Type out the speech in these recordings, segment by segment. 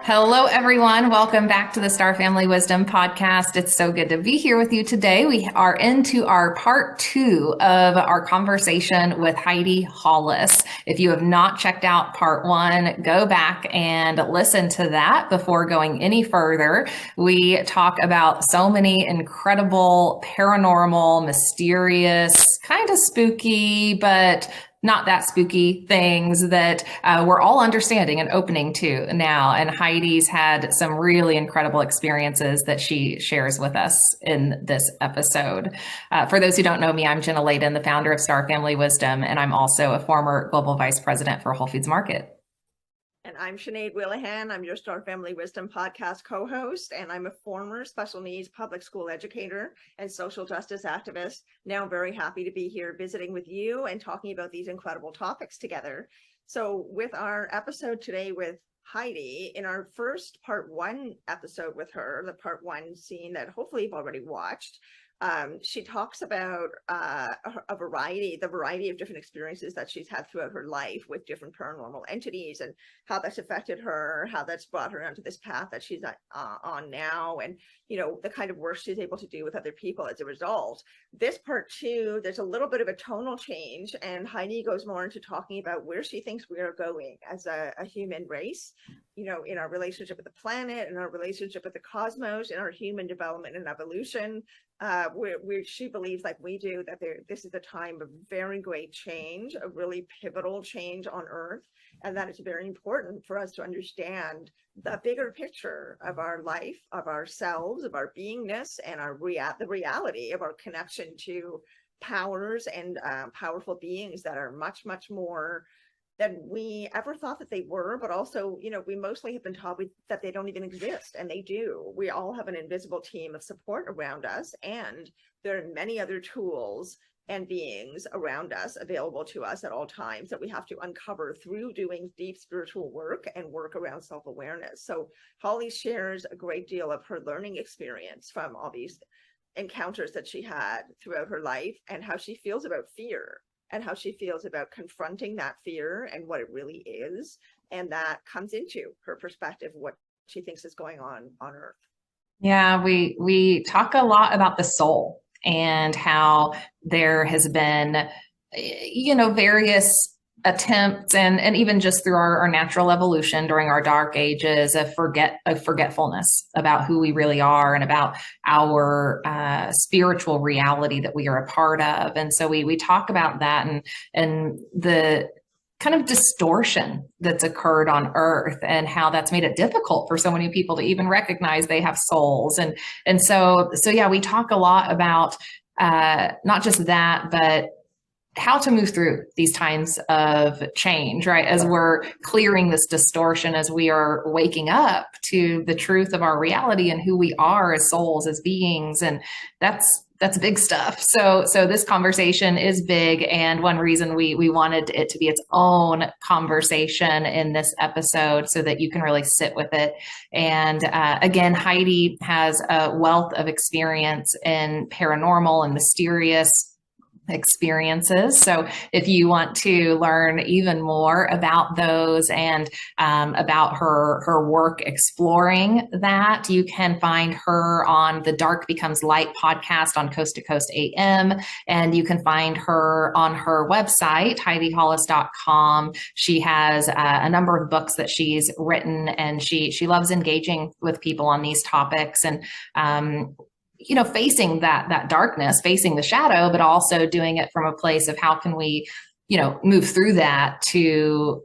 Hello, everyone. Welcome back to the Star Family Wisdom Podcast. It's so good to be here with you today. We are into our part two of our conversation with Heidi Hollis. If you have not checked out part one, go back and listen to that before going any further. We talk about so many incredible, paranormal, mysterious, kind of spooky, but not that spooky things that we're all understanding and opening to now. And Heidi's had some really incredible experiences that she shares with us in this episode. For those who don't know me, I'm Jenna Layden, the founder of Star Family Wisdom, and I'm also a former global vice president for Whole Foods Market. And I'm Sinead Willihan. I'm your Star Family Wisdom podcast co-host, and I'm a former special needs public school educator and social justice activist. Now I'm very happy to be here visiting with you and talking about these incredible topics together. So with our episode today with Heidi, in our first part one episode with her, the part one scene that hopefully you've already watched, she talks about the variety of different experiences that she's had throughout her life with different paranormal entities and how that's affected her, how that's brought her onto this path that she's on now, and the kind of work she's able to do with other people as a result. This part two, there's a little bit of a tonal change, and Heidi goes more into talking about where she thinks we are going as a human race, in our relationship with the planet, in our relationship with the cosmos, in our human development and evolution. Where she believes, like we do, that this is a time of very great change, a really pivotal change on Earth, and that it's very important for us to understand the bigger picture of our life, of ourselves, of our beingness, and the reality of our connection to powers and powerful beings that are much, much more than we ever thought that they were, but also, we mostly have been taught that they don't even exist, and they do. We all have an invisible team of support around us, and there are many other tools and beings around us available to us at all times that we have to uncover through doing deep spiritual work and work around self-awareness. So Holly shares a great deal of her learning experience from all these encounters that she had throughout her life, and how she feels about fear, and how she feels about confronting that fear and what it really is. And that comes into her perspective, what she thinks is going on Earth. Yeah, we talk a lot about the soul and how there has been, various attempts and even just through our natural evolution during our dark ages of forgetfulness about who we really are and about our spiritual reality that we are a part of. And so we talk about that and the kind of distortion that's occurred on Earth and how that's made it difficult for so many people to even recognize they have souls. And so yeah, we talk a lot about not just that, but how to move through these times of change, right? As we're clearing this distortion, as we are waking up to the truth of our reality and who we are as souls, as beings. And that's big stuff. So this conversation is big. And one reason we wanted it to be its own conversation in this episode so that you can really sit with it. And again, Heidi has a wealth of experience in paranormal and mysterious experiences. So if you want to learn even more about those and about her work exploring that, you can find her on the Dark Becomes Light podcast on Coast to Coast AM, and you can find her on her website, HeidiHollis.com. She has a number of books that she's written, and she loves engaging with people on these topics and facing that darkness, facing the shadow, but also doing it from a place of how can we, move through that to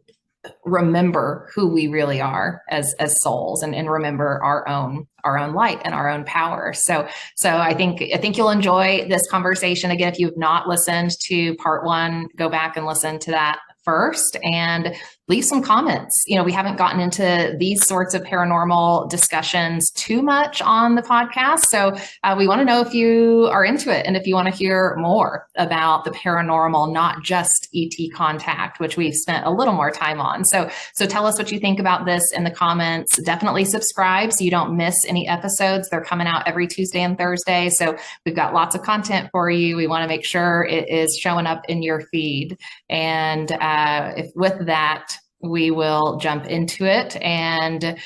remember who we really are as souls and remember our own light and our own power. So I think you'll enjoy this conversation. Again, if you've not listened to part one, go back and listen to that first and leave some comments. We haven't gotten into these sorts of paranormal discussions too much on the podcast. So we want to know if you are into it and if you want to hear more about the paranormal, not just ET contact, which we've spent a little more time on. So tell us what you think about this in the comments. Definitely subscribe so you don't miss any episodes. They're coming out every Tuesday and Thursday. So we've got lots of content for you. We want to make sure it is showing up in your feed. And if with that, we will jump into it. And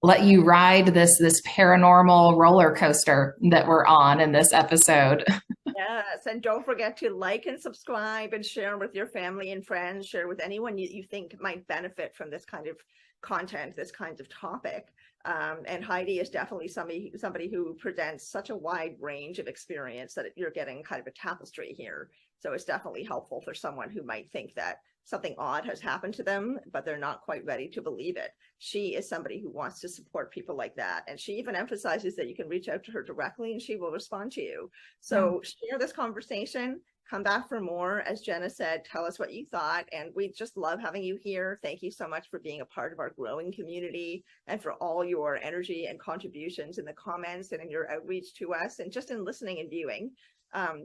let you ride this paranormal roller coaster that we're on in this episode. Yes, and don't forget to like and subscribe and share with your family and friends, share with anyone you think might benefit from this kind of content, this kind of topic. And Heidi is definitely somebody who presents such a wide range of experience that you're getting kind of a tapestry here. So it's definitely helpful for someone who might think that something odd has happened to them, but they're not quite ready to believe it. She is somebody who wants to support people like that. And she even emphasizes that you can reach out to her directly and she will respond to you. So share this conversation, come back for more. As Jenna said, tell us what you thought. And we just love having you here. Thank you so much for being a part of our growing community and for all your energy and contributions in the comments and in your outreach to us and just in listening and viewing.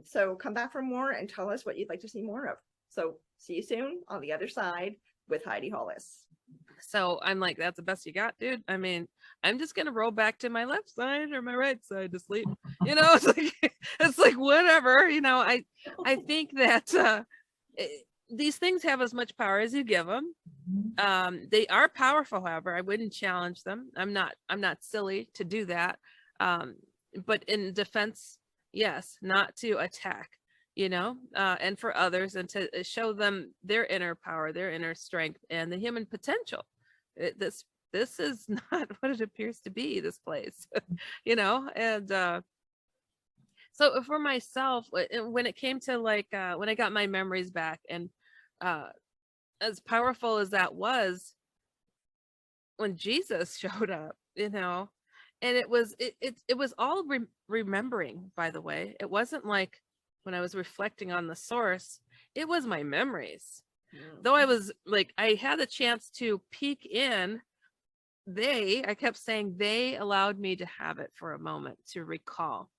So come back for more and tell us what you'd like to see more of. So see you soon on the other side with Heidi Hollis. So I'm like, that's the best you got, dude. I mean, I'm just gonna roll back to my left side or my right side to sleep. You know, it's like whatever. You know, I think that these things have as much power as you give them. They are powerful, however. I wouldn't challenge them. I'm not silly to do that. But in defense, yes, not to attack. You know, and for others, and to show them their inner power, their inner strength, and the human potential. This is not what it appears to be, this place, you know. And so for myself, when it came to like when I got my memories back, and as powerful as that was, when Jesus showed up, you know, and it was all remembering. By the way, it wasn't like when I was reflecting on the source, it was my memories. Though I was like, I had a chance to peek in, I kept saying they allowed me to have it for a moment to recall.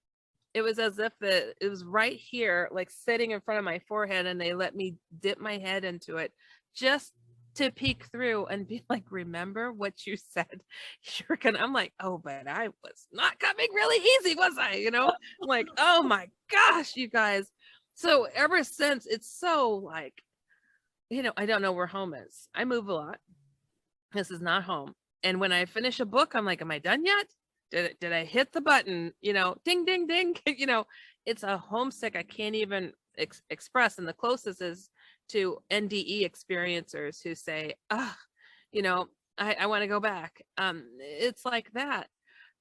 It was as if it was right here, like sitting in front of my forehead, and they let me dip my head into it just to peek through and be like, remember what you said you're gonna. I'm like, oh, but I was not coming really easy, was I? You know, I'm like, oh my gosh, you guys. So ever since, it's so like, you know, I don't know where home is. I move a lot. This is not home. And when I finish a book, I'm like, am I done yet? Did I hit the button? You know, ding, ding, ding. You know, it's a homesick I can't even express. And the closest is to NDE experiencers who say, ah, you know, I want to go back. It's like that.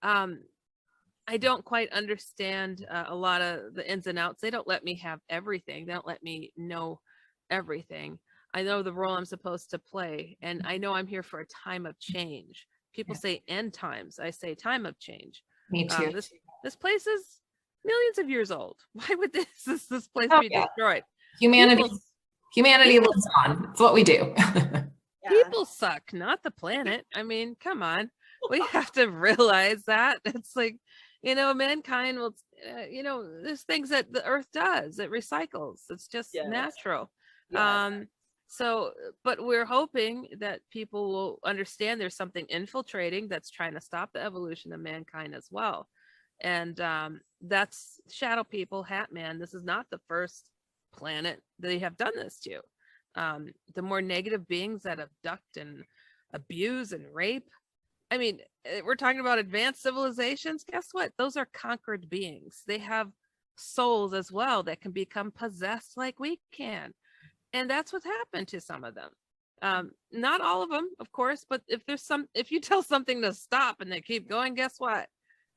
I don't quite understand a lot of the ins and outs. They don't let me have everything. They don't let me know everything. I know the role I'm supposed to play, and I know I'm here for a time of change. People say end times. I say time of change. Me too. This place is millions of years old. Why would this place be destroyed? Humanity lives on. It's what we do. People suck, not the planet. I mean, come on. We have to realize that. It's like, you know, mankind will, you know, there's things that the earth does. It recycles. It's just natural. So, but we're hoping that people will understand there's something infiltrating that's trying to stop the evolution of mankind as well. And that's shadow people, Hat Man. This is not the first planet they have done this to. The more negative beings that abduct and abuse and rape. I mean, we're talking about advanced civilizations. Guess what? Those are conquered beings. They have souls as well that can become possessed like we can. And that's what's happened to some of them. Not all of them, of course, but if you tell something to stop and they keep going, guess what?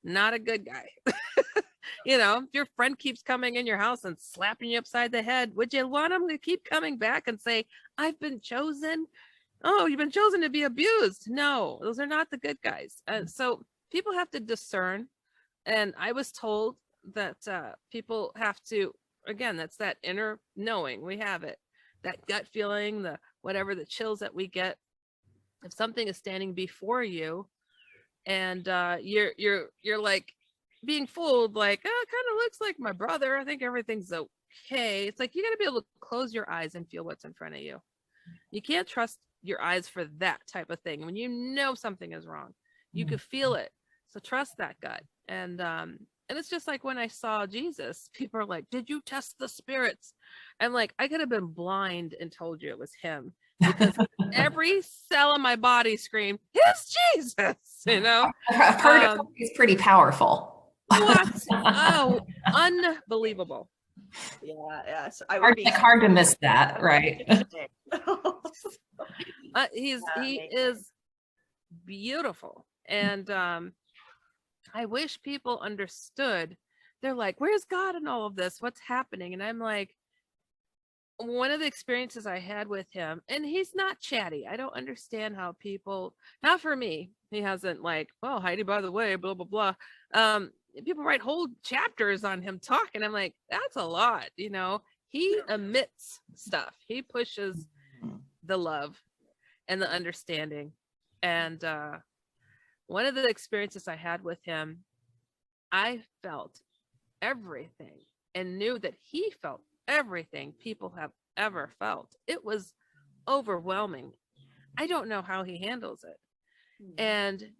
Not a good guy. You know, if your friend keeps coming in your house and slapping you upside the head, would you want them to keep coming back and say, I've been chosen? Oh, you've been chosen to be abused. No, those are not the good guys. So people have to discern. And I was told that people have to, again, that's that inner knowing. We have it. That gut feeling, the whatever, the chills that we get. If something is standing before you and you're like being fooled, like, oh, it kind of looks like my brother, I think everything's okay. It's like you got to be able to close your eyes and feel what's in front of you. You can't trust your eyes for that type of thing. When you know something is wrong, you can feel it. So trust that gut. And it's just like when I saw Jesus, people are like, did you test the spirits? I'm like, I could have been blind and told you it was him. because every cell in my body screamed, "It's Jesus!" You know, I've heard he's pretty powerful. what? Oh, unbelievable. Yeah, yes. I would be Hard to miss that, right? He amazing. is beautiful, and I wish people understood. They're like, "Where's God in all of this? What's happening?" And I'm like, one of the experiences I had with him, and he's not chatty. I don't understand how people, not for me, he hasn't like, "Well, Heidi, by the way, blah, blah, blah." People write whole chapters on him talking. I'm like, that's a lot, you know. He emits stuff. He pushes the love and the understanding. And one of the experiences I had with him, I felt everything and knew that he felt everything people have ever felt. It was overwhelming. I don't know how he handles it. And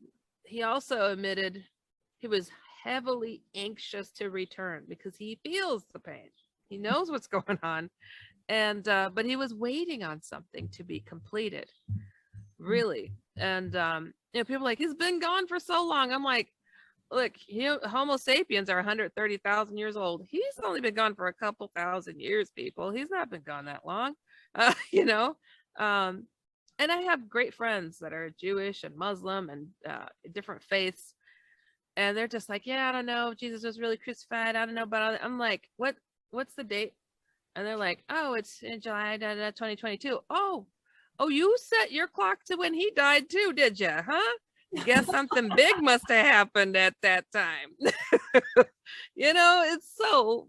he also admitted he was heavily anxious to return because he feels the pain. He knows what's going on. And but he was waiting on something to be completed. Really. And people are like, he's been gone for so long. I'm like, look, Homo sapiens are 130,000 years old. He's only been gone for a couple thousand years, people. He's not been gone that long, you know. And I have great friends that are Jewish and Muslim and different faiths, and they're just like, yeah, I don't know if Jesus was really crucified. I don't know about all that. I'm like, what's the date? And they're like, oh, it's in July 2022. Oh, you set your clock to when he died too, did you? Huh? Guess something big must have happened at that time. You know, it's so,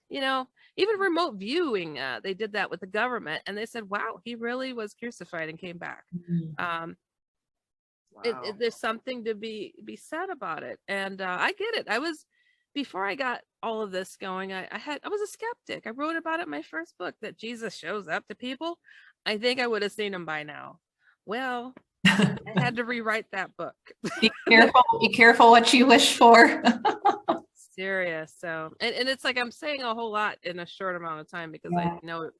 you know, even remote viewing, they did that with the government, and they said, wow, he really was crucified and came back. Wow. There's something to be said about it. And I get it. Before I got all of this going, I was a skeptic. I wrote about it in my first book, that Jesus shows up to people. I think I would have seen him by now. Well, I had to rewrite that book. Be careful what you wish for. Serious. So, and it's like I'm saying a whole lot in a short amount of time, because I know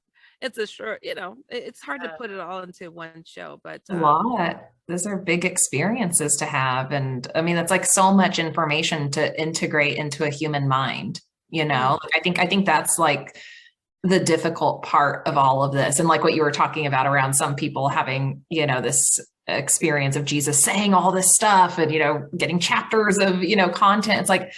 it's a short, you know, it's hard to put it all into one show, but a lot. Those are big experiences to have. And I mean, that's like so much information to integrate into a human mind, you know. I think that's like the difficult part of all of this. And like what you were talking about around some people having, you know, this experience of Jesus saying all this stuff and, you know, getting chapters of, you know, content. It's like,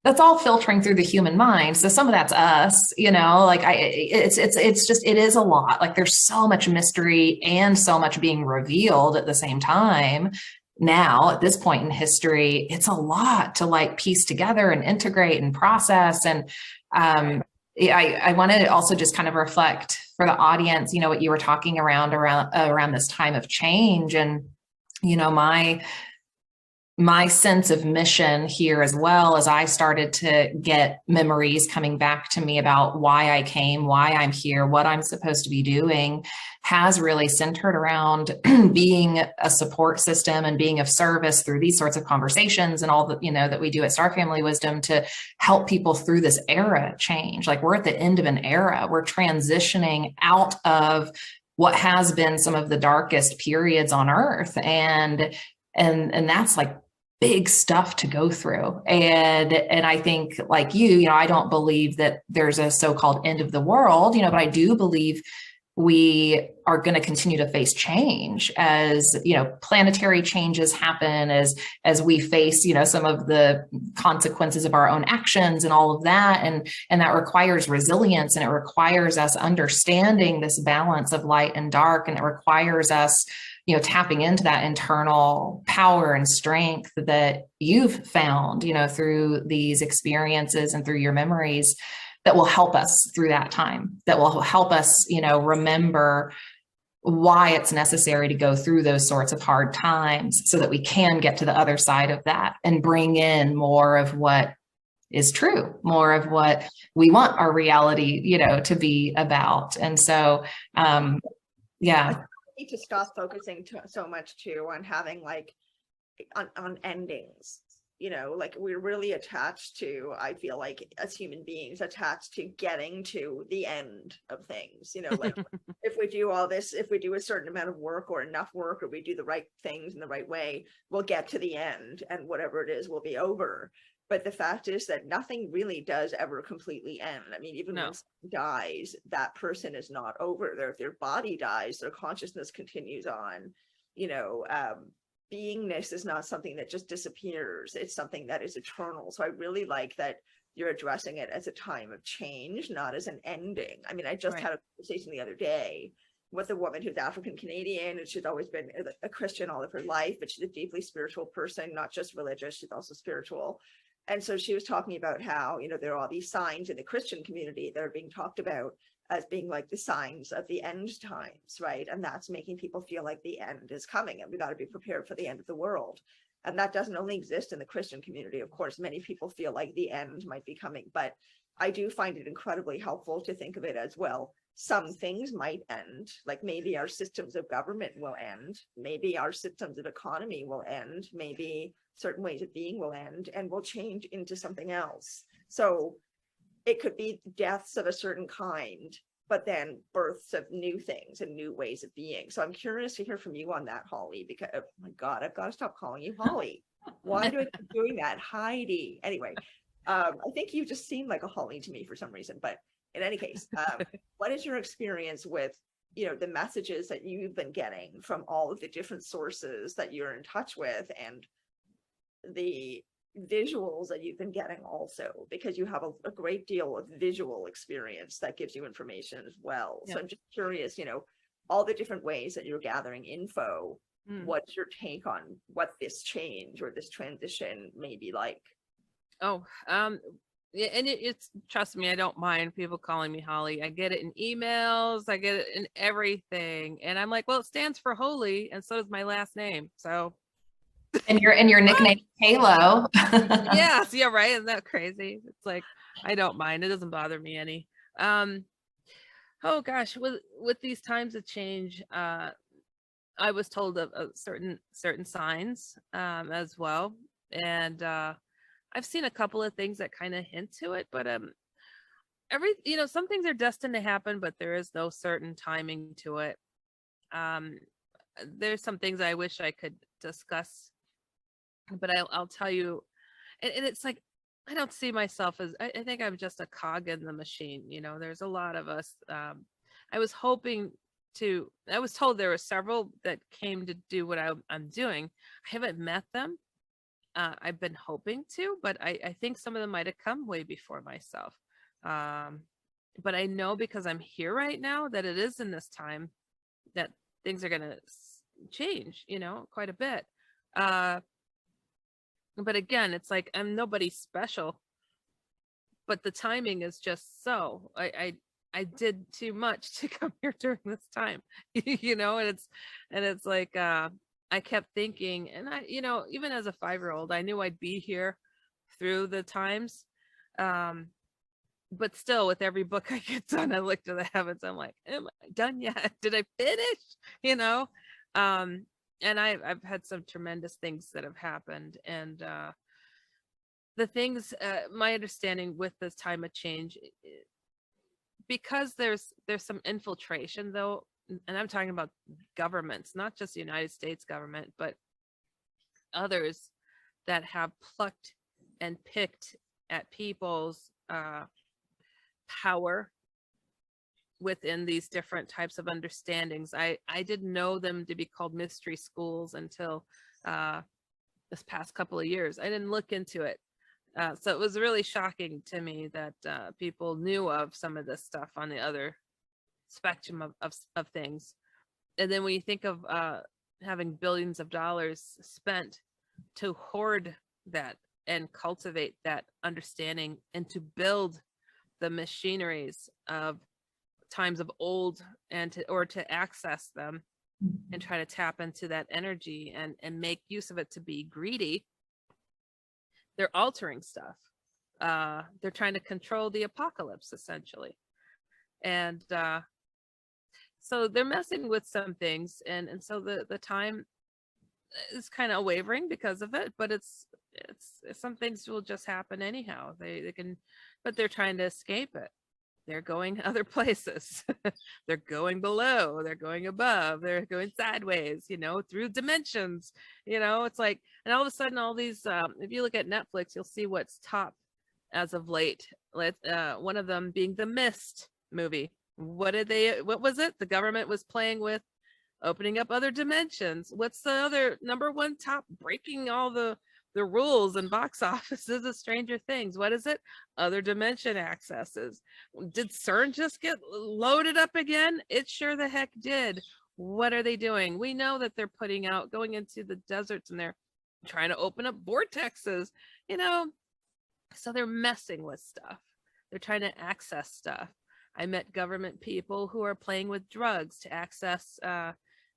that's all filtering through the human mind. So some of that's us, you know, like it's just, it is a lot. Like there's so much mystery and so much being revealed at the same time. Now at this point in history, it's a lot to like piece together and integrate and process. And I want to also just kind of reflect for the audience, you know, what you were talking around this time of change. And, you know, my sense of mission here, as well as I started to get memories coming back to me about why I came, why I'm here, what I'm supposed to be doing, has really centered around being a support system and being of service through these sorts of conversations and all that, you know, that we do at Star Family Wisdom to help people through this era change. Like we're at the end of an era. We're transitioning out of what has been some of the darkest periods on earth. And that's like big stuff to go through. And I think like you know, I don't believe that there's a so-called end of the world, you know, but I do believe we are going to continue to face change as, you know, planetary changes happen, as we face, you know, some of the consequences of our own actions and all of that. And that requires resilience, and it requires us understanding this balance of light and dark. And it requires us, you know, tapping into that internal power and strength that you've found, you know, through these experiences and through your memories, that will help us through that time, that will help us, you know, remember why it's necessary to go through those sorts of hard times so that we can get to the other side of that and bring in more of what is true, more of what we want our reality, you know, to be about. And so, yeah. Need to stop focusing so much too on having like on endings, you know, like we're really attached to, I feel like as human beings, attached to getting to the end of things, you know, like if we do all this, if we do a certain amount of work or enough work, or we do the right things in the right way, we'll get to the end and whatever it is will be over. But the fact is that nothing really does ever completely end. I mean, even No. when someone dies, that person is not over. Their body dies, their consciousness continues on, you know. Beingness is not something that just disappears. It's something that is eternal. So I really like that you're addressing it as a time of change, not as an ending. I mean, I just Right. had a conversation the other day with a woman who's African Canadian, and she's always been a Christian all of her life, but she's a deeply spiritual person, not just religious, she's also spiritual. And so she was talking about how, you know, there are all these signs in the Christian community that are being talked about as being like the signs of the end times, right? And that's making people feel like the end is coming and we got to be prepared for the end of the world. And that doesn't only exist in the Christian community. Of course, many people feel like the end might be coming, but I do find it incredibly helpful to think of it as, well, some things might end, like maybe our systems of government will end, maybe our systems of economy will end, maybe certain ways of being will end, and will change into something else. So it could be deaths of a certain kind, but then births of new things and new ways of being. So I'm curious to hear from you on that, Holly, because, oh my God, I've got to stop calling you Holly. Why do I keep doing that? Heidi. Anyway, I think you just seem like a Holly to me for some reason, but in any case, what is your experience with, you know, the messages that you've been getting from all of the different sources that you're in touch with, and the visuals that you've been getting also, because you have a great deal of visual experience that gives you information as well. Yeah. So I'm just curious, you know, all the different ways that you're gathering info, what's your take on what this change or this transition may be like? Oh, yeah, and it's, trust me, I don't mind people calling me Holly. I get it in emails, I get it in everything, and I'm like, well, it stands for holy, and so does my last name. So, And your nickname Halo. yes, yeah, right. Isn't that crazy? It's like, I don't mind. It doesn't bother me any. Oh gosh, with these times of change, I was told of certain signs as well, and I've seen a couple of things that kind of hint to it, but some things are destined to happen, but there is no certain timing to it. There's some things I wish I could discuss, but I'll tell you, and it's like, I don't see myself as, I think I'm just a cog in the machine. You know, there's a lot of us. I was told there were several that came to do what I'm doing. I haven't met them. I've been hoping to, but I think some of them might have come way before myself. But I know, because I'm here right now, that it is in this time that things are going to change, you know, quite a bit. But again, it's like, I'm nobody special, but the timing is just so, I did too much to come here during this time, you know, and it's like, I kept thinking, and I, you know, even as a 5-year-old, I knew I'd be here through the times. But still, with every book I get done, I look to the heavens. I'm like, am I done yet? Did I finish? You know? And I've had some tremendous things that have happened. And the things, my understanding with this time of change, because there's some infiltration, though, and I'm talking about governments, not just the United States government, but others that have plucked and picked at people's power within these different types of understandings. I didn't know them to be called mystery schools until this past couple of years. I didn't look into it. So it was really shocking to me that people knew of some of this stuff on the other spectrum of things. And then when you think of having billions of dollars spent to hoard that and cultivate that understanding and to build the machineries of times of old, and to access them and try to tap into that energy and make use of it to be greedy, they're altering stuff. They're trying to control the apocalypse, essentially. And so they're messing with some things. And so the time is kind of wavering because of it, but it's some things will just happen anyhow. They can, but they're trying to escape it. They're going other places. They're going below, they're going above, they're going sideways, through dimensions. It's like, and all of a sudden all these if you look at Netflix, you'll see what's top as of late. One of them being the Mist movie. What was it? The government was playing with opening up other dimensions. What's the other number one top, breaking all the rules and box offices of Stranger Things? What is it? Other dimension accesses. Did CERN just get loaded up again? It sure the heck did. What are they doing? We know that they're going into the deserts, and they're trying to open up vortexes, so they're messing with stuff. They're trying to access stuff. I met government people who are playing with drugs to access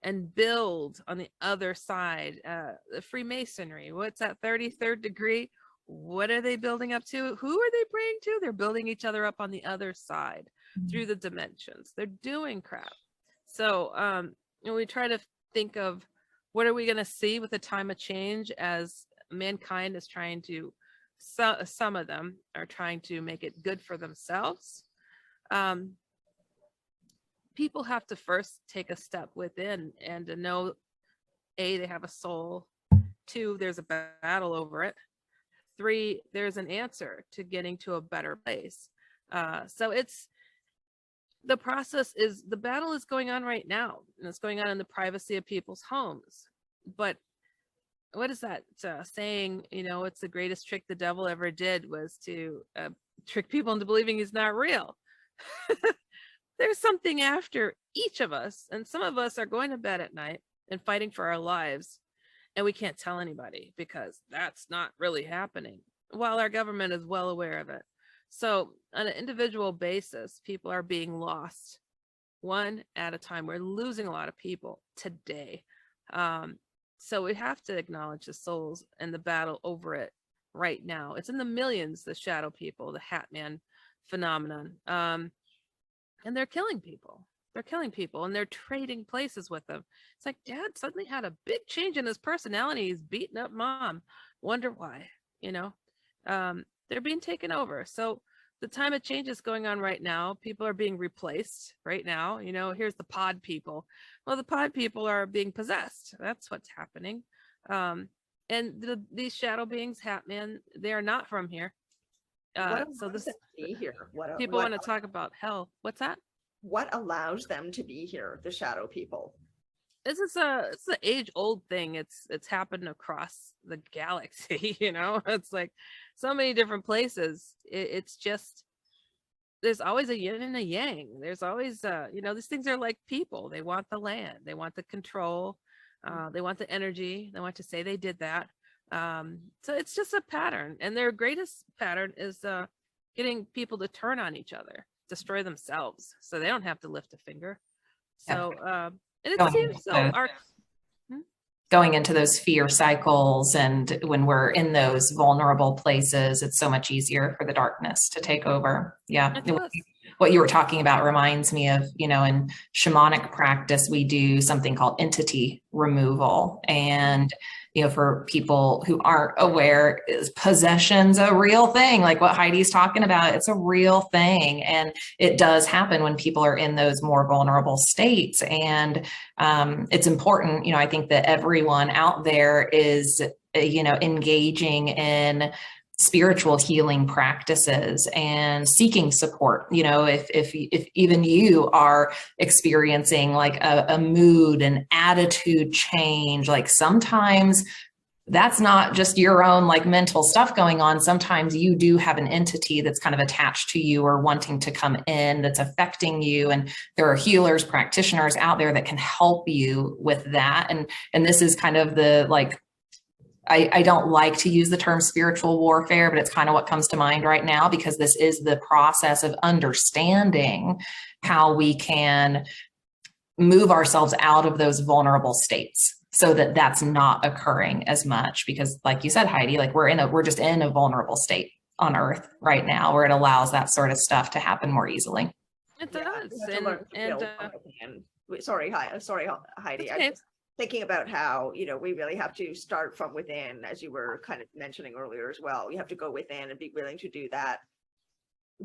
and build on the other side. The Freemasonry, what's that, 33rd degree? What are they building up to? Who are they praying to? They're building each other up on the other side through the dimensions. They're doing crap. So we try to think of what are we going to see with the time of change, as mankind is trying to, some of them are trying to make it good for themselves. People have to first take a step within and to know, A, they have a soul. 2, there's a battle over it. 3, there's an answer to getting to a better place. So the process is, the battle is going on right now, and it's going on in the privacy of people's homes. But what is that saying? It's the greatest trick the devil ever did was to trick people into believing he's not real. There's something after each of us, and some of us are going to bed at night and fighting for our lives, and we can't tell anybody because that's not really happening, while our government is well aware of it. So on an individual basis, people are being lost one at a time. We're losing a lot of people today. So we have to acknowledge the souls and the battle over it right now. It's in the millions, the shadow people, the Hat Man phenomenon. And they're killing people. They're killing people, and they're trading places with them. It's like Dad suddenly had a big change in his personality. He's beating up Mom. Wonder why, they're being taken over. So the time of change is going on right now. People are being replaced right now. Here's the pod people. Well, the pod people are being possessed. That's what's happening. And these shadow beings, Hat Man, they are not from here. So this here. People want to talk about hell. What's that? What allows them to be here? The shadow people. It's an age-old thing. It's happened across the galaxy. It's like so many different places. It's just, there's always a yin and a yang. There's always these things are like people. They want the land. They want the control. They want the energy. They want to say they did that. So it's just a pattern, and their greatest pattern is getting people to turn on each other, destroy themselves, so they don't have to lift a finger. So and it seems so going into those fear cycles, and when we're in those vulnerable places, it's so much easier for the darkness to take over. What you were talking about reminds me of, in shamanic practice, we do something called entity removal. And for people who aren't aware, is possession's a real thing, like what Heidi's talking about. It's a real thing, and it does happen when people are in those more vulnerable states. And it's important, I think that everyone out there is, engaging in spiritual healing practices and seeking support. If even you are experiencing like a mood and attitude change, like sometimes that's not just your own like mental stuff going on. Sometimes you do have an entity that's kind of attached to you or wanting to come in that's affecting you. And there are healers, practitioners out there that can help you with that. And this is kind of the like, I don't like to use the term spiritual warfare, but it's kind of what comes to mind right now, because this is the process of understanding how we can move ourselves out of those vulnerable states so that that's not occurring as much. Because like you said, Heidi, like we're just in a vulnerable state on Earth right now where it allows that sort of stuff to happen more easily. It does. Sorry, Heidi. Okay. thinking about how, we really have to start from within, as you were kind of mentioning earlier as well. You have to go within and be willing to do that,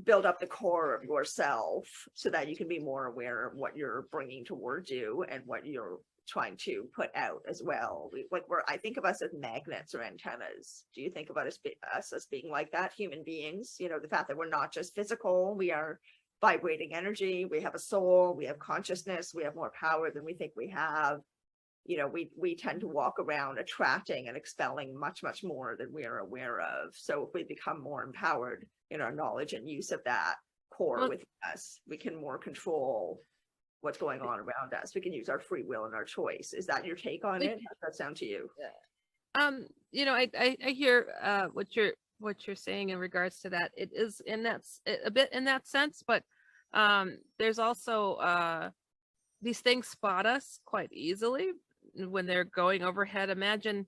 build up the core of yourself so that you can be more aware of what you're bringing towards you and what you're trying to put out as well. I think of us as magnets or antennas. Do you think about us as being like that, human beings? The fact that we're not just physical, we are vibrating energy, we have a soul, we have consciousness, we have more power than we think we have. We tend to walk around attracting and expelling much, much more than we are aware of. So if we become more empowered in our knowledge and use of that core within us, we can more control what's going on around us. We can use our free will and our choice. Is that your take on it? How does that sound to you? I hear what you're saying in regards to that. It is in that a bit in that sense, but there's also these things spot us quite easily when they're going overhead. Imagine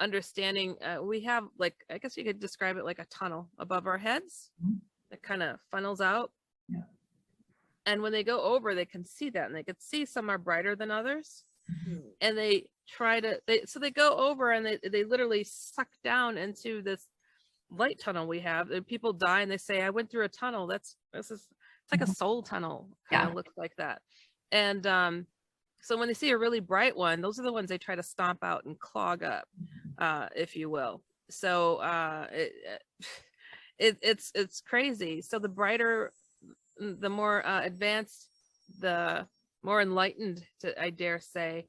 understanding we have, like, I guess you could describe it like a tunnel above our heads that kind of funnels out. Yeah. And when they go over, they can see that, and they can see some are brighter than others. And they go over and they literally suck down into this light tunnel we have. And people die and they say, I went through a tunnel. It's like a soul tunnel, kind of looks like that. And so when they see a really bright one, those are the ones they try to stomp out and clog up, if you will. So it's crazy. So the brighter, the more advanced, the more enlightened, I dare say,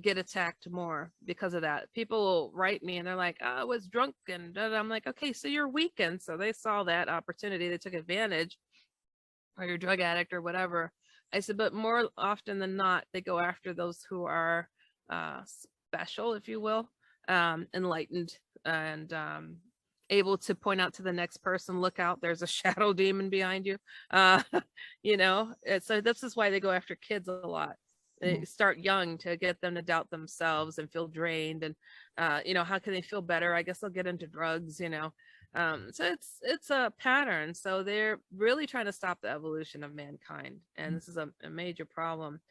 get attacked more because of that. People will write me and they're like, I was drunk, and I'm like, okay, so you're weakened. So they saw that opportunity, they took advantage, or you're a drug addict or whatever. I said, but more often than not, they go after those who are special, if you will, enlightened, and able to point out to the next person, look out, there's a shadow demon behind you. So this is why they go after kids a lot. They start young to get them to doubt themselves and feel drained, and how can they feel better? I guess they'll get into drugs. So it's a pattern. So they're really trying to stop the evolution of mankind, and this is a major problem.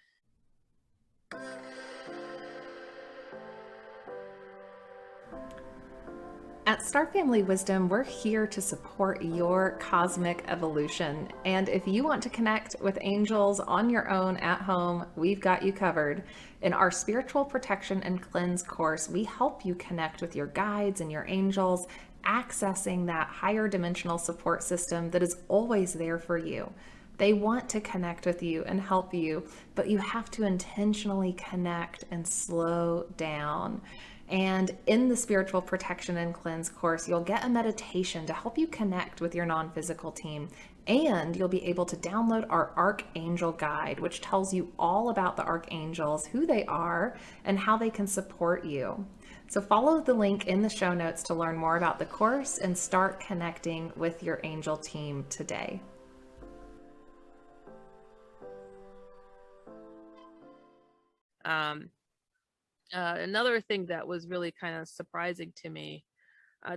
At Star Family Wisdom, we're here to support your cosmic evolution. And if you want to connect with angels on your own at home, we've got you covered. In our Spiritual Protection and Cleanse course, we help you connect with your guides and your angels, accessing that higher dimensional support system that is always there for you. They want to connect with you and help you, but you have to intentionally connect and slow down. And in the Spiritual Protection and Cleanse course, you'll get a meditation to help you connect with your non-physical team. And you'll be able to download our Archangel Guide, which tells you all about the Archangels, who they are, and how they can support you. So follow the link in the show notes to learn more about the course and start connecting with your angel team today. Another thing that was really kind of surprising to me,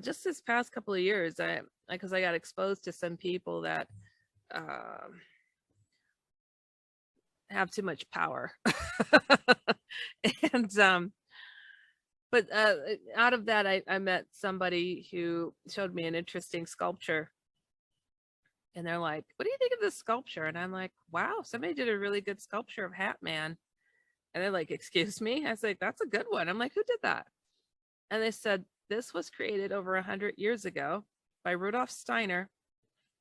just this past couple of years, because I got exposed to some people that have too much power, and but out of that, I met somebody who showed me an interesting sculpture, and they're like, "What do you think of this sculpture?" And I'm like, "Wow, somebody did a really good sculpture of Hat Man." And they're like, "Excuse me?" I was like, "That's a good one." I'm like, "Who did that?" And they said, "This was created over 100 years ago by Rudolf Steiner."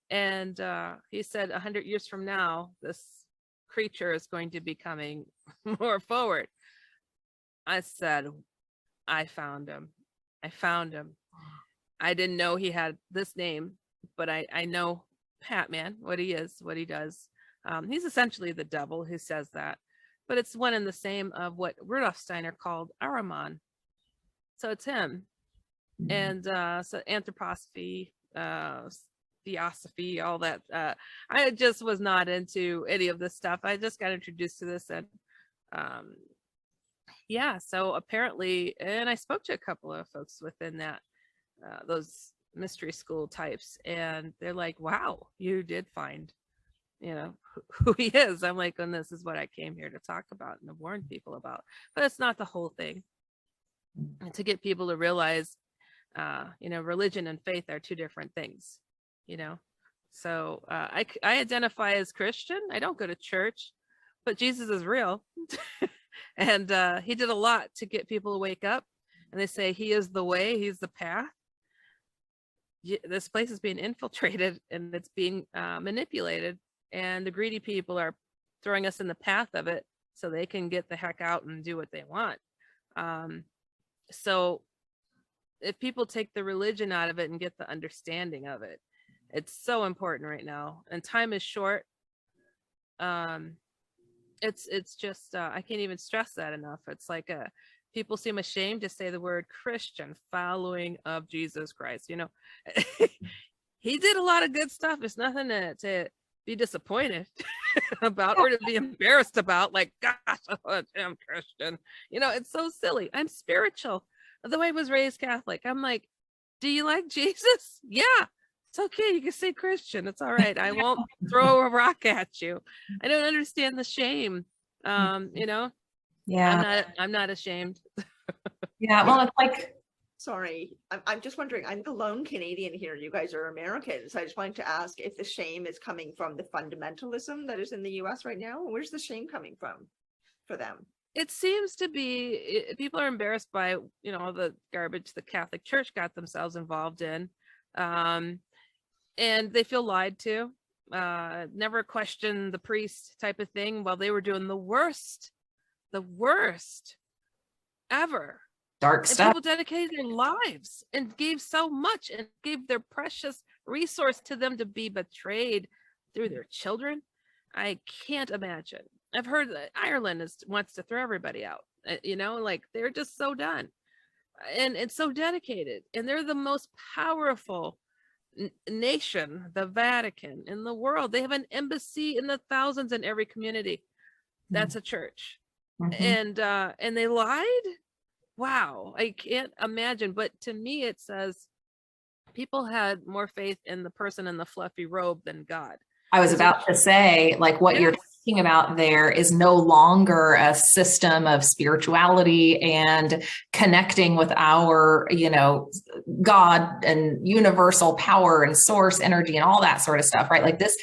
And he said 100 years from now, this creature is going to be coming more forward. I said, I found him. I didn't know he had this name, but I know Hat Man, what he is, what he does. He's essentially the devil who says that. But it's one and the same of what Rudolf Steiner called Ahriman. So it's him. And so anthroposophy, theosophy, all that. I just was not into any of this stuff. I just got introduced to this, and so apparently, and I spoke to a couple of folks within that, those mystery school types, and they're like, "Wow, you did find you know, who he is. I'm like, and this is what I came here to talk about and to warn people about. But it's not the whole thing. And to get people to realize, you know, religion and faith are two different things, you know. So I identify as Christian. I don't go to church, but Jesus is real. And he did a lot to get people to wake up. And they say he is the way, he's the path. This place is being infiltrated and it's being manipulated. And the greedy people are throwing us in the path of it so they can get the heck out and do what they want. So if people take the religion out of it and get the understanding of it, it's so important right now. And time is short. It's just, I can't even stress that enough. It's like people seem ashamed to say the word Christian, following of Jesus Christ. You know, he did a lot of good stuff. It's nothing to be disappointed about or to be embarrassed about. Like, gosh, I'm Christian. You know, it's so silly. I'm spiritual. Though I was raised Catholic, I'm like, do you like Jesus? Yeah. It's okay. You can say Christian. It's all right. I won't throw a rock at you. I don't understand the shame. You know, Yeah. I'm not ashamed. Yeah. Well, it's like, Sorry, I'm just wondering, I'm the lone Canadian here. You guys are Americans. I just wanted to ask if the shame is coming from the fundamentalism that is in the US right now. Where's the shame coming from for them? It seems to be people are embarrassed by, you know, all the garbage the Catholic Church got themselves involved in. And they feel lied to. Never question the priest type of thing while they were doing the worst ever. dark And stuff. people dedicated their lives and gave so much and gave their precious resource to them to be betrayed through their children. I can't imagine. I've heard that Ireland wants to throw everybody out. You know, like they're just so done. And it's so dedicated. And they're the most powerful nation, the Vatican, in the world. They have an embassy in the thousands in every community. That's a church. And they lied. Wow, I can't imagine. But to me, it says people had more faith in the person in the fluffy robe than God. I was about to say, like, what you're talking about there is no longer a system of spirituality and connecting with our, you know, God and universal power and source energy and all that sort of stuff, right? Like this,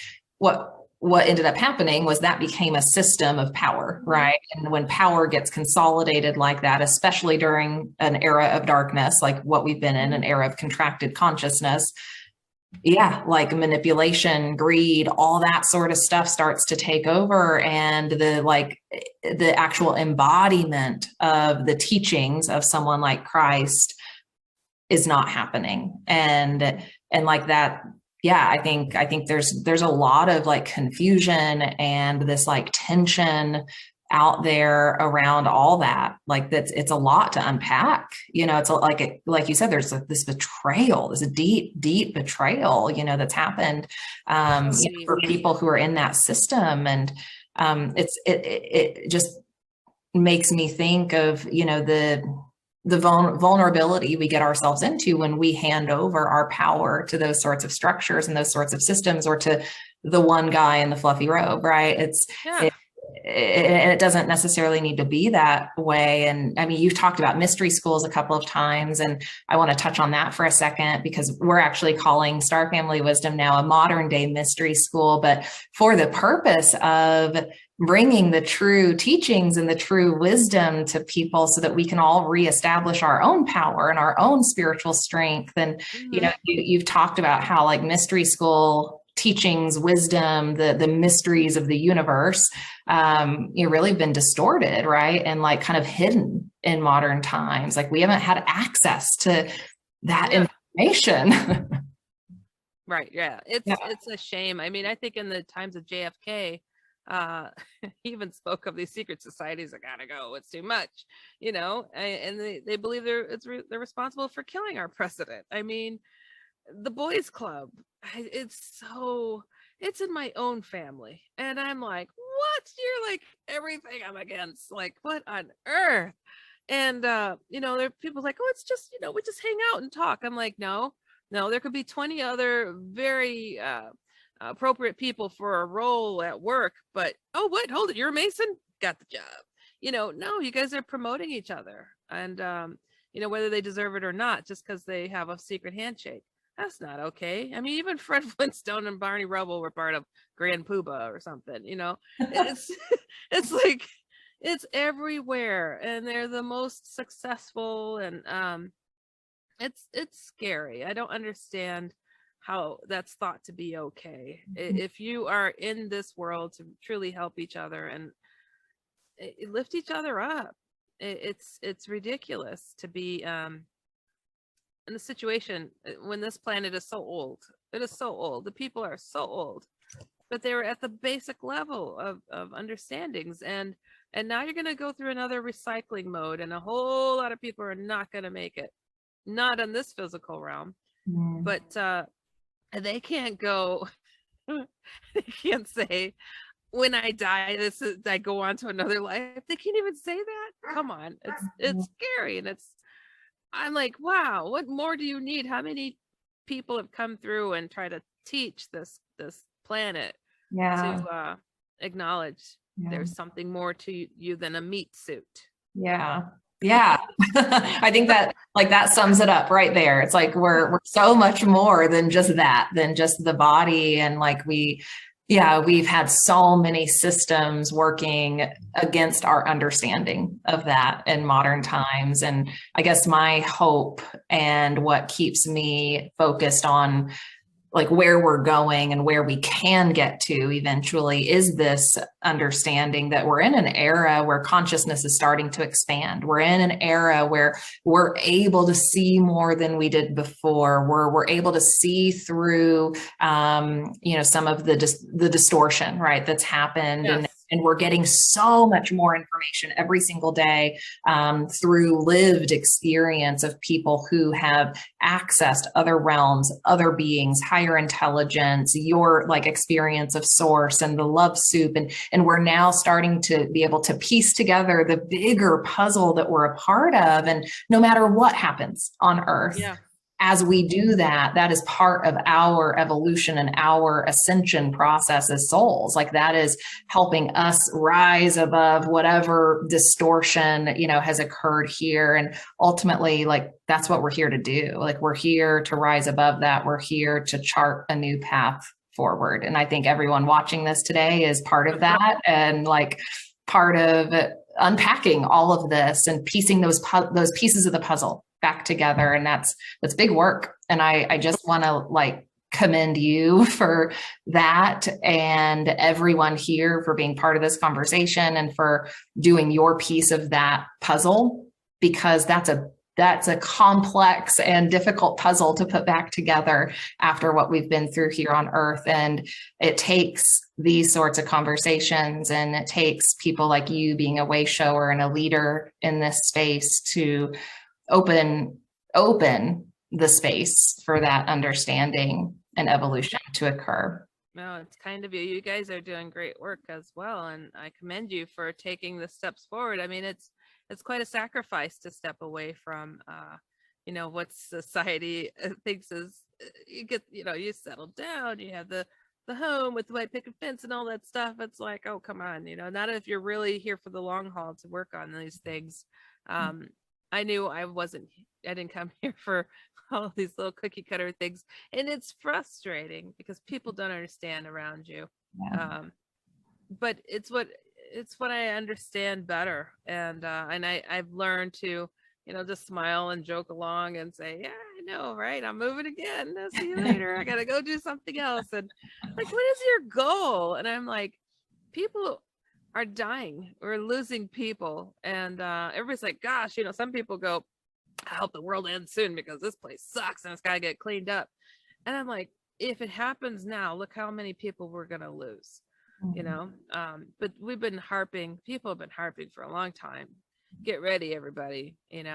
what ended up happening was that became a system of power, right? And when power gets consolidated like that, especially during an era of darkness, like what we've been in, an era of contracted consciousness, yeah, like manipulation, greed, all that sort of stuff starts to take over. And the actual embodiment of the teachings of someone like Christ is not happening. And like that, yeah, I think there's a lot of like confusion and this like tension out there around all that. Like it's a lot to unpack. You know, it's like you said, there's this betrayal, this deep betrayal, you know, that's happened you know, for people who are in that system. And it just makes me think of, you know, the vulnerability we get ourselves into when we hand over our power to those sorts of structures and those sorts of systems, or to the one guy in the fluffy robe, right? It doesn't necessarily need to be that way. And I mean, you've talked about mystery schools a couple of times, and I want to touch on that for a second, because we're actually calling Star Family Wisdom now a modern day mystery school, but for the purpose of bringing the true teachings and the true wisdom to people so that we can all reestablish our own power and our own spiritual strength. And, you know, you've talked about how like mystery school teachings, wisdom, the mysteries of the universe, you really been distorted, right? And like kind of hidden in modern times. Like we haven't had access to that information. Right. Yeah. It's a shame. I mean, I think in the times of JFK, he even spoke of these secret societies that gotta go. It's too much, you know, and they believe they're responsible for killing our president. I mean, the boys club, it's in my own family, and I'm like, what? You're like everything I'm against. Like, what on earth? And you know, there are people like, oh, it's just, you know, we just hang out and talk. I'm like, no, there could be 20 other very appropriate people for a role at work, but oh, what, hold it, you're a Mason, got the job. No, you guys are promoting each other, and whether they deserve it or not, just because they have a secret handshake. That's not okay. I mean, even Fred Flintstone and Barney Rubble were part of Grand Poobah or something. It's it's like it's everywhere, and they're the most successful, and it's scary. I don't understand how that's thought to be okay. If you are in this world to truly help each other and lift each other up, it's ridiculous to be in the situation when this planet is so old. It is so old. The people are so old, but they were at the basic level of understandings, and now you're going to go through another recycling mode, and a whole lot of people are not going to make it, not in this physical realm. But they can't go they can't say, when I die, I go on to another life. They can't even say that. Come on. It's scary, and I'm like, wow, what more do you need? How many people have come through and try to teach this planet to acknowledge there's something more to you than a meat suit? Yeah. I think that that sums it up right there. It's like we're so much more than just that, than just the body. And we've had so many systems working against our understanding of that in modern times. And I guess my hope and what keeps me focused on where we're going and where we can get to eventually is this understanding that we're in an era where consciousness is starting to expand. We're in an era where we're able to see more than we did before. We're able to see through, some of the distortion, right, that's happened. Yes. And we're getting so much more information every single day through lived experience of people who have accessed other realms, other beings, higher intelligence, your experience of source and the love soup. And we're now starting to be able to piece together the bigger puzzle that we're a part of. And no matter what happens on Earth, as we do that, that is part of our evolution and our ascension process as souls. That is helping us rise above whatever distortion, has occurred here. And ultimately, that's what we're here to do. We're here to rise above that. We're here to chart a new path forward. And I think everyone watching this today is part of that, and part of unpacking all of this and piecing those pieces of the puzzle back together. And that's big work. And I just want to commend you for that, and everyone here for being part of this conversation and for doing your piece of that puzzle, because that's a complex and difficult puzzle to put back together after what we've been through here on Earth. And it takes these sorts of conversations, and it takes people like you being a way shower and a leader in this space to open the space for that understanding and evolution to occur. No, it's kind of you. You guys are doing great work as well, and I commend you for taking the steps forward. I mean, it's quite a sacrifice to step away from what society thinks is, you settle down, you have the home with the white picket fence and all that stuff. It's like, oh, come on, not if you're really here for the long haul to work on these things. I knew I didn't come here for all these little cookie cutter things, and it's frustrating because people don't understand around you. But it's what I understand better, and I've learned to just smile and joke along and say, yeah, I know, right, I'm moving again, I'll see you later, I gotta go do something else. And what is your goal? And I'm like, people are dying, we're losing people, and everybody's like, gosh, some people go, I hope the world ends soon because this place sucks and it's got to get cleaned up. And I'm like, if it happens now, look how many people we're gonna lose. But people have been harping for a long time. Get ready, everybody. And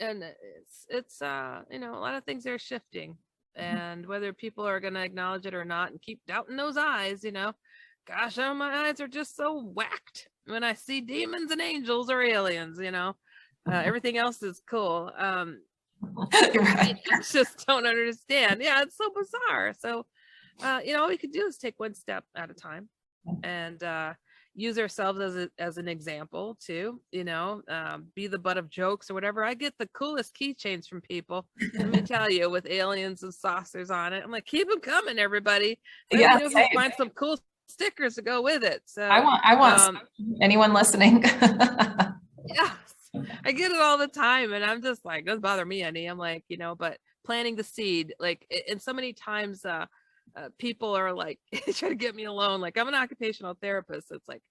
it's a lot of things are shifting, and whether people are going to acknowledge it or not and keep doubting those eyes, gosh, oh, my eyes are just so whacked when I see demons and angels or aliens. Everything else is cool. Right. I just don't understand. Yeah, it's so bizarre. So all we could do is take one step at a time and use ourselves as an example too, be the butt of jokes or whatever. I get the coolest keychains from people, let me tell you, with aliens and saucers on it. I'm like, keep them coming, everybody. Yeah, If you find some cool stickers to go with it. So I want anyone listening. yes, I get it all the time, and I'm just like, doesn't bother me any. I'm like, but planting the seed, like, and so many times people are like try to get me alone. Like, I'm an occupational therapist. So it's like,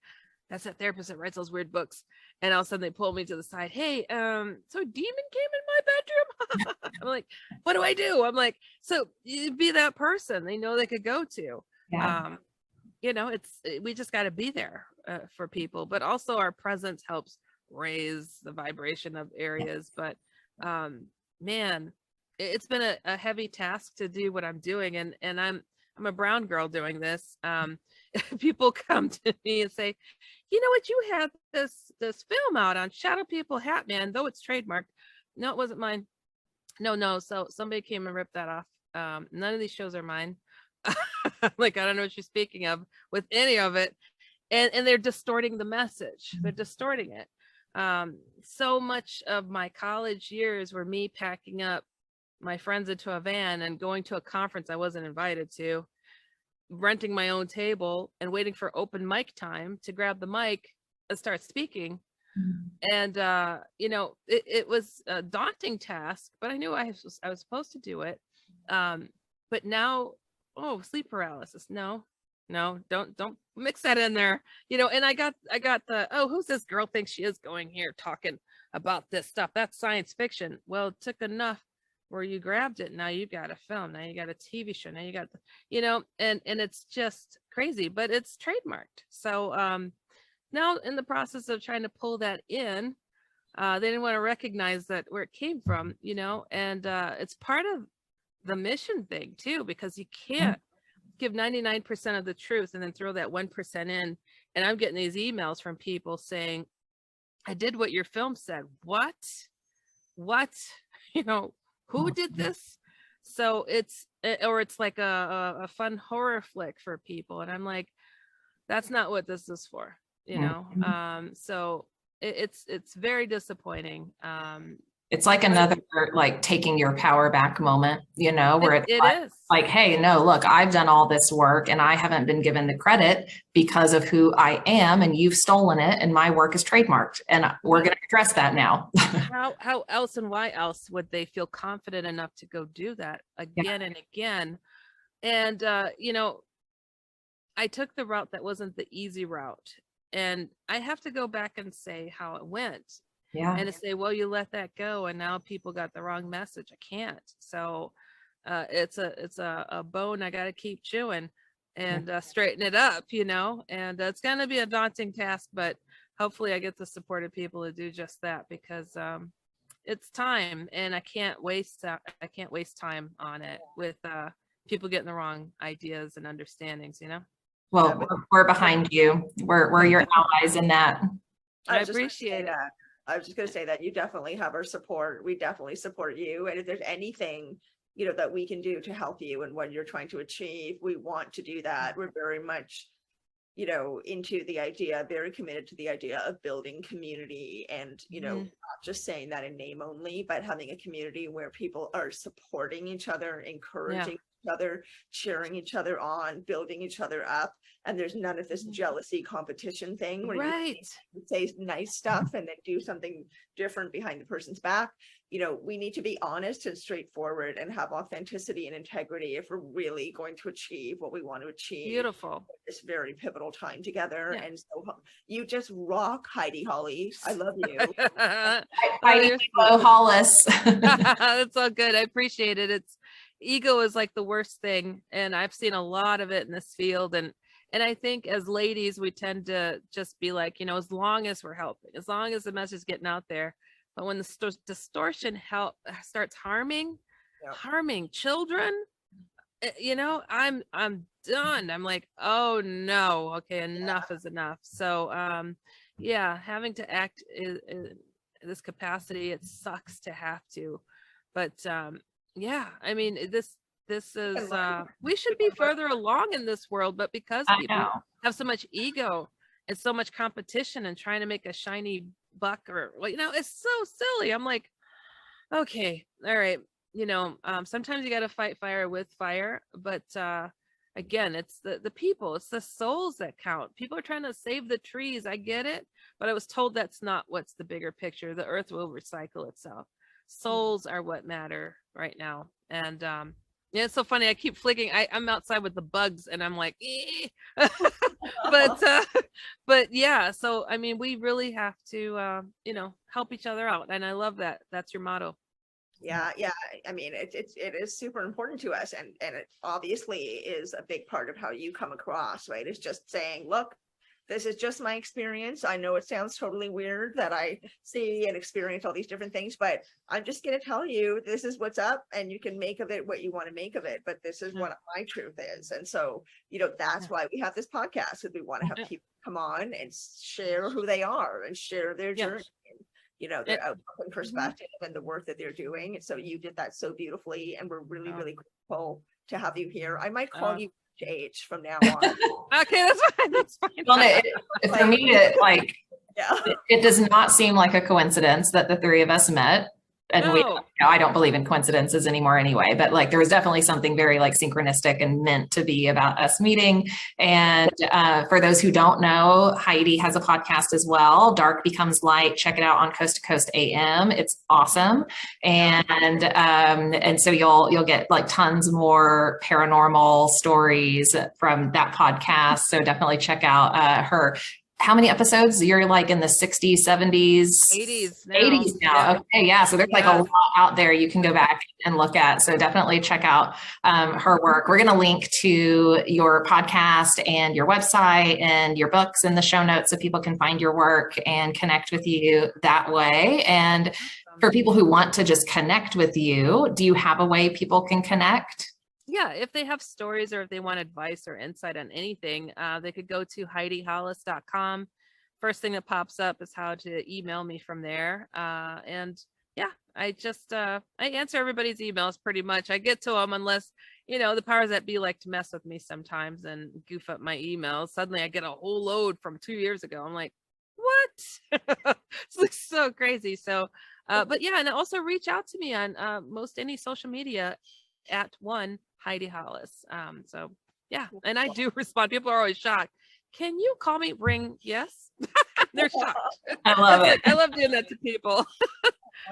that's that therapist that writes those weird books. And all of a sudden they pull me to the side. Hey, so a demon came in my bedroom. I'm like, what do I do? I'm like, so you be that person they know they could go to. Yeah. We just got to be there for people, but also our presence helps raise the vibration of areas. But man, it's been a heavy task to do what I'm doing, and I'm a brown girl doing this. People come to me and say, you know what, you have this film out on Shadow People Hat Man, though it's trademarked. No, it wasn't mine. No. So somebody came and ripped that off. None of these shows are mine. Like, I don't know what you're speaking of with any of it. And they're distorting the message. They're distorting it. So much of my college years were me packing up my friends into a van and going to a conference I wasn't invited to, renting my own table and waiting for open mic time to grab the mic and start speaking. And it was a daunting task, but I knew I was supposed to do it. But now, sleep paralysis. No, don't mix that in there. And I got the, who's this girl thinks she is going here talking about this stuff? That's science fiction. Well, it took enough where you grabbed it. Now you got a film. Now you got a TV show. Now you got and it's just crazy, but it's trademarked. So now in the process of trying to pull that in, they didn't want to recognize that where it came from, and it's part of the mission thing too, because you can't give 99% of the truth and then throw that 1% in. And I'm getting these emails from people saying, I did what your film said. What? Who did this? So it's like a fun horror flick for people. And I'm like, that's not what this is for, so it's very disappointing. It's like another, like, taking your power back moment, where it's like, hey, no, look, I've done all this work and I haven't been given the credit because of who I am, and you've stolen it, and my work is trademarked, and we're going to address that now. How else and why else would they feel confident enough to go do that again and again? And I took the route that wasn't the easy route, and I have to go back and say how it went. Yeah. And to say, well, you let that go and now people got the wrong message. I can't. So it's a bone I got to keep chewing and straighten it up, and it's going to be a daunting task, but hopefully I get the supportive people to do just that, because it's time, and I can't waste time on it with people getting the wrong ideas and understandings, Well, we're behind you. We're your allies in that. I appreciate it. I was just going to say that you definitely have our support. We definitely support you. And if there's anything, that we can do to help you and what you're trying to achieve, we want to do that. We're very much, into the idea, very committed to the idea of building community and, not just saying that in name only, but having a community where people are supporting each other, encouraging each other, cheering each other on, building each other up. And there's none of this jealousy competition thing where you say nice stuff and then do something different behind the person's back. We need to be honest and straightforward and have authenticity and integrity if we're really going to achieve what we want to achieve. Beautiful. This very pivotal time together. And so you just rock, Heidi Hollis. I love you. Heidi Hollis. That's all good. I appreciate it. Ego is like the worst thing, and I've seen a lot of it in this field, and I think as ladies we tend to just be like, as long as we're helping, as long as the message is getting out there. But when the distortion starts harming children, I'm done. I'm like, oh no, okay, enough is enough. So having to act in this capacity, it sucks to have to, but I mean, this this is, learn. we should be further along in this world, but because I people know. have so much ego and so much competition and trying to make a shiny buck or, well, it's so silly. I'm like, okay, all right. Sometimes you got to fight fire with fire, but again, it's the people, it's the souls that count. People are trying to save the trees. I get it, but I was told that's not what's the bigger picture. The earth will recycle itself. Souls are what matter right now. And yeah, it's so funny. I keep flicking. I'm outside with the bugs and I'm like, but yeah, so I mean, we really have to help each other out. And I love that. That's your motto. Yeah. I mean, it is super important to us, and it obviously is a big part of how you come across, right? It's just saying, look, this is just my experience. I know it sounds totally weird that I see and experience all these different things, but I'm just going to tell you, this is what's up, and you can make of it what you want to make of it. But this is what my truth is. And so, that's why we have this podcast, because we want to have people come on and share who they are and share their journey. Their outlook and perspective and the work that they're doing. And so you did that so beautifully, and we're really, really grateful to have you here. I might call you H from now on. Okay, that's fine. That's fine. Well, for me, it does not seem like a coincidence that the three of us met. And I don't believe in coincidences anymore anyway, but like there was definitely something very like synchronistic and meant to be about us meeting. And for those who don't know, Heidi has a podcast as well, Dark Becomes Light. Check it out on Coast to Coast AM. It's awesome. And so you'll get like tons more paranormal stories from that podcast. So definitely check out her. How many episodes? You're like in the 60s, 70s, 80s now. 80s now. Yeah. Okay, yeah. So there's like a lot out there you can go back and look at. So definitely check out her work. We're going to link to your podcast and your website and your books in the show notes so people can find your work and connect with you that way. And for people who want to just connect with you, do you have a way people can connect? Yeah, if they have stories or if they want advice or insight on anything, they could go to HeidiHollis.com. First thing that pops up is how to email me from there. And yeah, I just, I answer everybody's emails pretty much. I get to them unless, the powers that be like to mess with me sometimes and goof up my emails. Suddenly I get a whole load from 2 years ago. I'm like, what? It's like so crazy. So, but yeah, and also reach out to me on most any social media at one Heidi Hollis. So yeah, and I do respond. People are always shocked. Can you call me? Ring yes. They're shocked. I love it. I love doing that to people.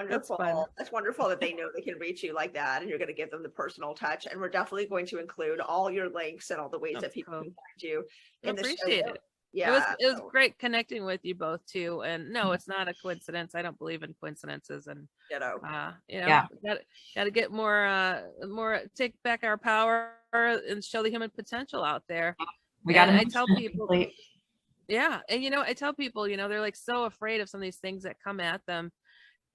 That's fun. That's wonderful that they know they can reach you like that, and you're going to give them the personal touch. And we're definitely going to include all your links and all the ways that people can find you in the show. Appreciate it. Yeah, it was great connecting with you both too. And no, it's not a coincidence. I don't believe in coincidences. And got to get more take back our power and show the human potential out there. We got to. I tell people, and I tell people, they're like so afraid of some of these things that come at them,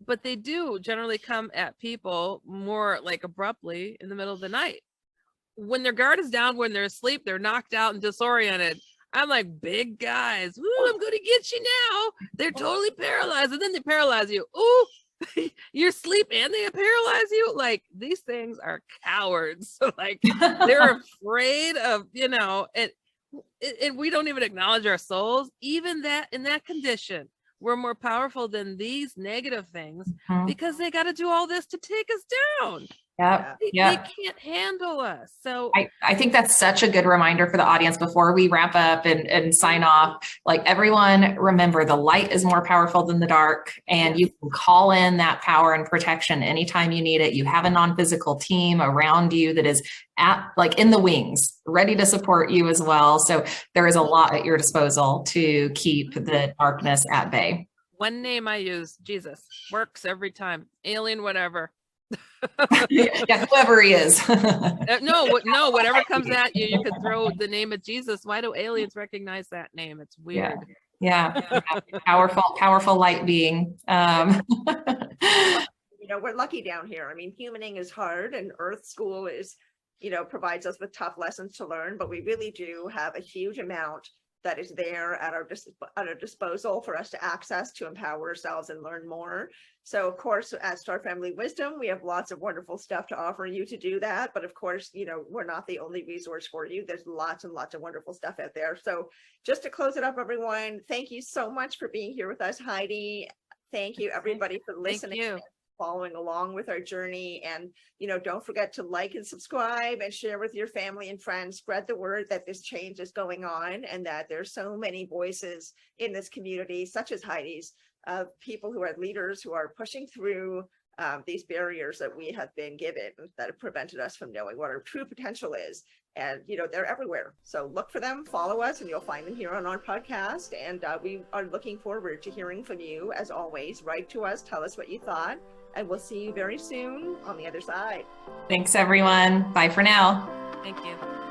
but they do generally come at people more like abruptly in the middle of the night when their guard is down, when they're asleep, they're knocked out and disoriented. I'm like, big guys, ooh, I'm gonna get you now. They're totally paralyzed, and then they paralyze you. Ooh, you're asleep and they paralyze you. Like, these things are cowards. Like, they're afraid of, and we don't even acknowledge our souls. Even that, in that condition, we're more powerful than these negative things because they got to do all this to take us down. They can't handle us. So I think that's such a good reminder for the audience before we wrap up and sign off. Like, everyone, remember, the light is more powerful than the dark, and you can call in that power and protection anytime you need it. You have a non-physical team around you that is in the wings, ready to support you as well. So there is a lot at your disposal to keep the darkness at bay. One name I use, Jesus, works every time. Alien, whatever. Whoever he is. No, whatever comes at you, you could throw the name of Jesus. Why do aliens recognize that name? It's weird. Powerful light being. We're lucky down here. I mean, humaning is hard, and Earth School is, provides us with tough lessons to learn, but we really do have a huge amount that is there at our disposal for us to access to empower ourselves and learn more. So of course, at Star Family Wisdom, we have lots of wonderful stuff to offer you to do that. But of course, we're not the only resource for you. There's lots and lots of wonderful stuff out there. So just to close it up, everyone, thank you so much for being here with us, Heidi. Thank you, everybody, for listening. Thank you. Following along with our journey, and don't forget to like and subscribe and share with your family and friends. Spread the word that this change is going on and that there's so many voices in this community, such as Heidi's, of people who are leaders who are pushing through these barriers that we have been given that have prevented us from knowing what our true potential is. And they're everywhere, so look for them, follow us, and you'll find them here on our podcast. And we are looking forward to hearing from you. As always, write to us, tell us what you thought, and we'll see you very soon on the other side. Thanks, everyone. Bye for now. Thank you.